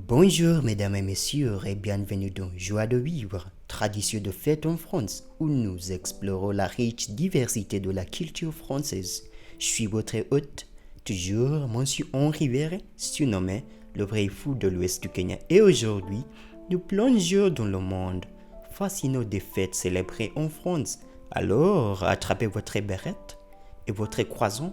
Bonjour mesdames et messieurs et bienvenue dans Joie de vivre, tradition de fête en France, où nous explorons la riche diversité de la culture française. Je suis votre hôte, toujours Monsieur Henri Verret, surnommé le vrai fou de l'ouest du Kenya. Et aujourd'hui, nous plongeons dans le monde fascinant des fêtes célébrées en France. Alors, attrapez votre berrette et votre croissant.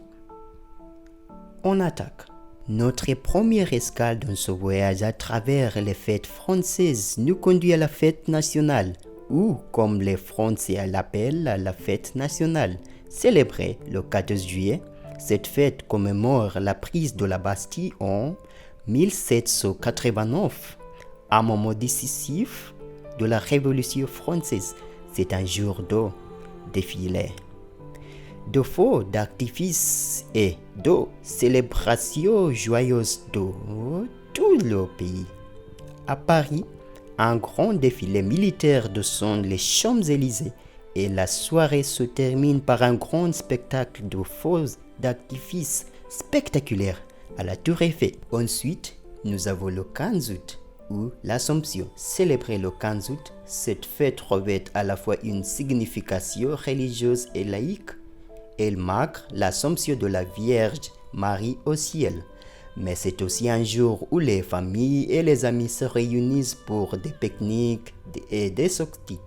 On attaque. Notre première escale dans ce voyage à travers les fêtes françaises nous conduit à la fête nationale, ou comme les Français l'appellent, la fête nationale. Célébrée le 14 juillet, cette fête commémore la prise de la Bastille en 1789, un moment décisif de la Révolution française. C'est un jour de défilé, de feux d'artifice et de célébrations joyeuses de tout le pays. À Paris, un grand défilé militaire descend les Champs-Élysées et la soirée se termine par un grand spectacle de feux d'artifice spectaculaire à la Tour Eiffel. Ensuite, nous avons le 15 août ou l'Assomption. Célébrée le 15 août, cette fête revêt à la fois une signification religieuse et laïque. Elle marque l'Assomption de la Vierge Marie au ciel. Mais c'est aussi un jour où les familles et les amis se réunissent pour des pique-niques et des sorties.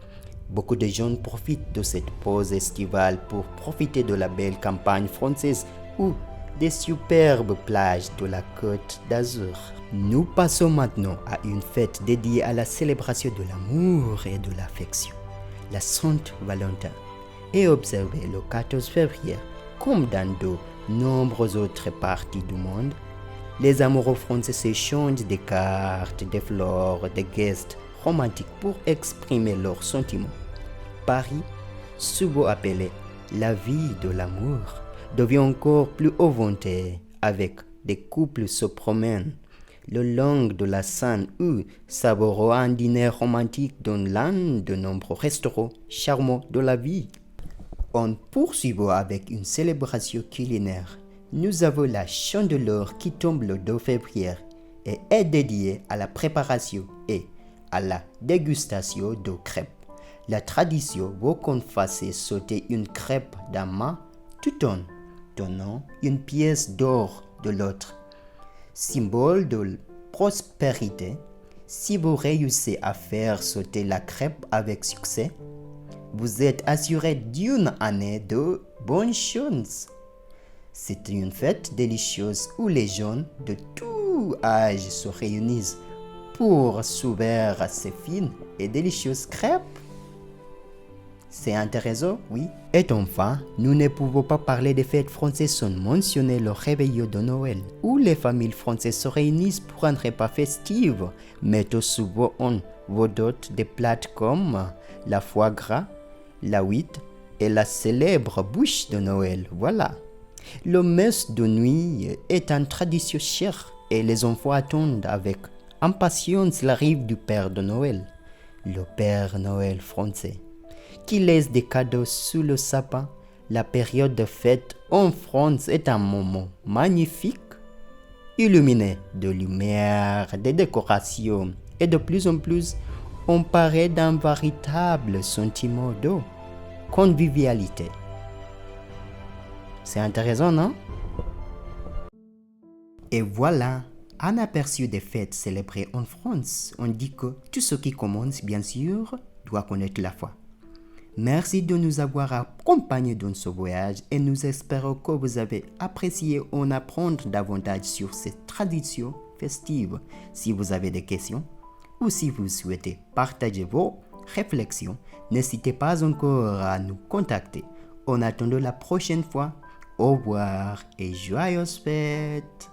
Beaucoup de gens profitent de cette pause estivale pour profiter de la belle campagne française ou des superbes plages de la Côte d'Azur. Nous passons maintenant à une fête dédiée à la célébration de l'amour et de l'affection, la Sainte Valentin, et observée le 14 février. Comme dans de nombreuses autres parties du monde, les amoureux français s'échangent des cartes, des fleurs, des gestes romantiques pour exprimer leurs sentiments. Paris, souvent appelé la ville de l'amour, devient encore plus éventé avec des couples se promènent le long de la Seine ou savourent un dîner romantique dans l'un de nombreux restaurants charmants de la ville. En poursuivant avec une célébration culinaire, nous avons la Chandeleur qui tombe le 2 février et est dédiée à la préparation et à la dégustation de crêpes. La tradition veut qu'on fasse sauter une crêpe d'un main tout en donnant une pièce d'or de l'autre, symbole de prospérité. Si vous réussissez à faire sauter la crêpe avec succès, vous êtes assuré d'une année de bonnes choses. C'est une fête délicieuse où les gens de tout âge se réunissent pour s'ouvrir à ces fines et délicieuses crêpes. C'est intéressant, oui. Et enfin, nous ne pouvons pas parler des fêtes françaises sans mentionner le réveillon de Noël, où les familles françaises se réunissent pour un repas festif, mettant souvent en vedette des plats comme la foie gras, la huître et la célèbre bûche de Noël. Voilà. Le messe de nuit est une tradition chère et les enfants attendent avec impatience l'arrivée du Père de Noël, le Père Noël français, qui laisse des cadeaux sous le sapin. La période de fête en France est un moment magnifique, illuminé de lumière, de décorations et de plus en plus emparé d'un véritable sentiment de convivialité. C'est intéressant, non? Et voilà un aperçu des fêtes célébrées en France. On dit que tout ce qui commence, bien sûr, doit connaître la foi. Merci de nous avoir accompagnés dans ce voyage et nous espérons que vous avez apprécié en apprendre davantage sur ces traditions festives. Si vous avez des questions ou si vous souhaitez partager vos réflexions, n'hésitez pas encore à nous contacter. En attendant la prochaine fois, au revoir et joyeuses fêtes!